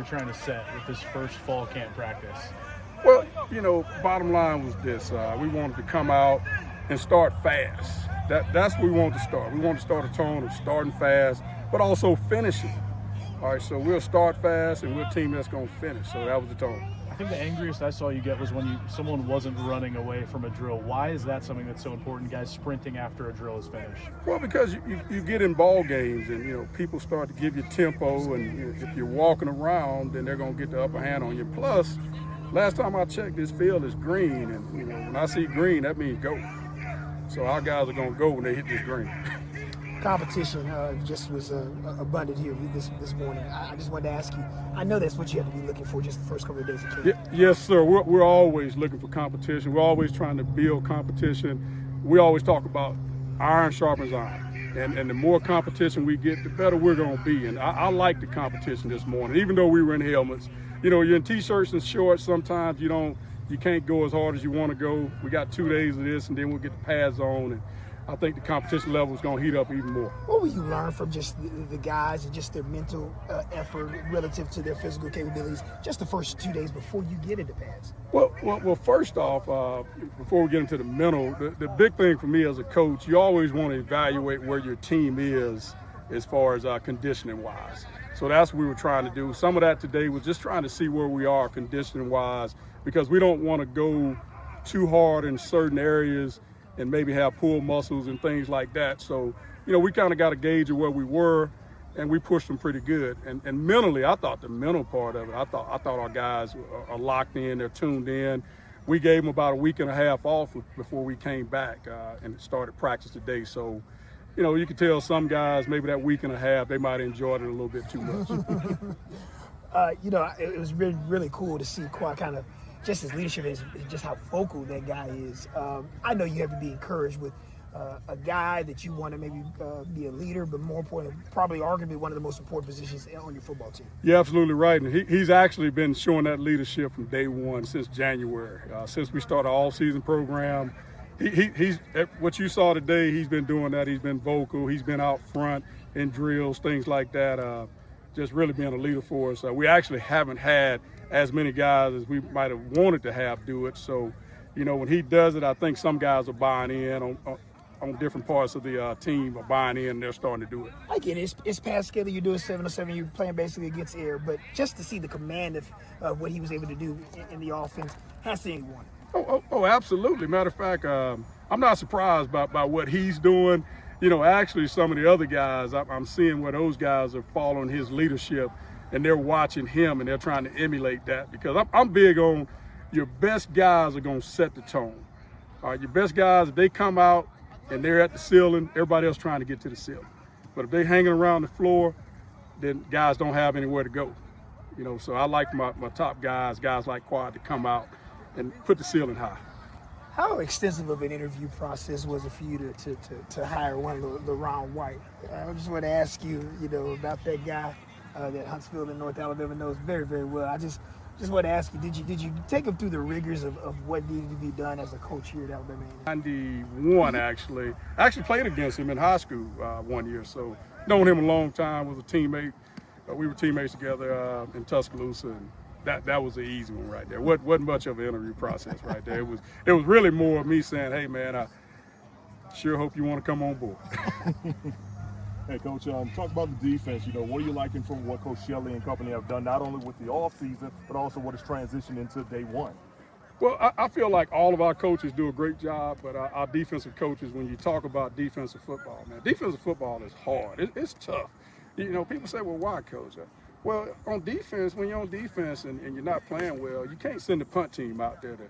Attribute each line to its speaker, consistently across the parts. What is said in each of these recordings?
Speaker 1: trying to set with this first fall camp practice?
Speaker 2: Well, bottom line was this. We wanted to come out and start fast. That's what we wanted to start. We wanted to start a tone of starting fast, but also finishing. All right, so we'll start fast, and we're a team that's going to finish. So that was the tone.
Speaker 1: I think the angriest I saw you get was when someone wasn't running away from a drill. Why is that something that's so important, guys sprinting after a drill is finished?
Speaker 2: Well, because you get in ball games and, people start to give you tempo, and if you're walking around, then they're going to get the upper hand on you. Plus, last time I checked, this field is green, and, when I see green, that means go. So our guys are going to go when they hit this green.
Speaker 3: Competition just was abundant here this morning. I just wanted to ask you, I know that's what you have to be looking for just the first couple of days of camp.
Speaker 2: Yes, sir. We're always looking for competition. We're always trying to build competition. We always talk about iron sharpens iron. And the more competition we get, the better we're going to be. And I like the competition this morning, even though we were in helmets. You're in T-shirts and shorts. Sometimes you can't go as hard as you want to go. We got 2 days of this, and then we'll get the pads on. And I think the competition level is going to heat up even more.
Speaker 3: What will you learn from just the guys and just their mental effort relative to their physical capabilities just the first 2 days before you get into pads?
Speaker 2: Well, first off, before we get into the mental, the big thing for me as a coach, you always want to evaluate where your team is as far as conditioning-wise. So that's what we were trying to do. Some of that today was just trying to see where we are conditioning-wise, because we don't want to go too hard in certain areas and maybe have pull muscles and things like that. So, we kind of got a gauge of where we were, and we pushed them pretty good. And mentally, I thought the mental part of it, I thought our guys are locked in, they're tuned in. We gave them about a week and a half off before we came back and started practice today. So, you could tell some guys maybe that week and a half, they might have enjoyed it a little bit too much.
Speaker 3: It was really, really cool to see Quad kind of just his leadership is just how vocal that guy is. I know you have to be encouraged with a guy that you want to maybe be a leader, but more importantly, probably arguably one of the most important positions on your football team.
Speaker 2: You're absolutely right. And he's actually been showing that leadership from day one since January. Since we started our all-season program, he's what you saw today, he's been doing that. He's been vocal. He's been out front in drills, things like that, just really being a leader for us. We actually haven't had as many guys as we might have wanted to have do it. So, when he does it, I think some guys are buying in on different parts of the team are buying in, and they're starting to do it.
Speaker 3: I get it. It's past schedule. You're doing 7-on-7. You're playing basically against air. But just to see the command of what he was able to do in the offense has to anyone.
Speaker 2: Oh, absolutely. Matter of fact, I'm not surprised by what he's doing. Actually, some of the other guys, I'm seeing where those guys are following his leadership, and they're watching him, and they're trying to emulate that, because I'm big on your best guys are going to set the tone. All right, your best guys, if they come out and they're at the ceiling, everybody else trying to get to the ceiling. But if they're hanging around the floor, then guys don't have anywhere to go. So I like my top guys like Quad, to come out and put the ceiling high.
Speaker 3: How extensive of an interview process was it for you to hire one LaRon White? I just want to ask you, about that guy that Huntsville in North Alabama knows very, very well. I just want to ask you, did you take him through the rigors of what needed to be done as a coach here at Alabama?
Speaker 2: 91, actually. I actually played against him in high school 1 year, so known him a long time, was a teammate. We were teammates together in Tuscaloosa, and that was the easy one right there. Wasn't much of an interview process right there. It was really more of me saying, hey, man, I sure hope you want to come on board.
Speaker 4: Hey, Coach, talk about the defense. What are you liking from what Coach Shelley and company have done, not only with the offseason, but also what has transitioned into day one?
Speaker 2: Well, I feel like all of our coaches do a great job, but our defensive coaches, when you talk about defensive football, man, defensive football is hard. It's tough. People say, well, why, Coach? Well, on defense, when you're on defense and you're not playing well, you can't send the punt team out there to,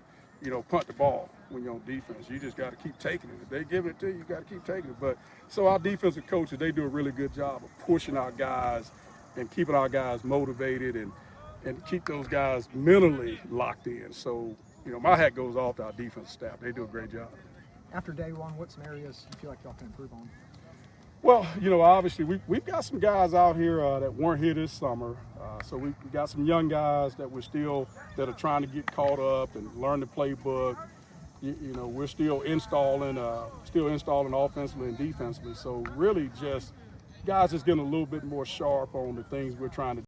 Speaker 2: punt the ball when you're on defense. You just got to keep taking it. If they give it to you, you got to keep taking it. But so our defensive coaches, they do a really good job of pushing our guys and keeping our guys motivated and keep those guys mentally locked in. So, my hat goes off to our defensive staff. They do a great job.
Speaker 5: After day one, what some areas do you feel like y'all can improve on?
Speaker 2: Well, obviously we've got some guys out here that weren't here this summer. So we got some young guys that are trying to get caught up and learn the playbook. We're still installing offensively and defensively. So really just guys just getting a little bit more sharp on the things we're trying to do.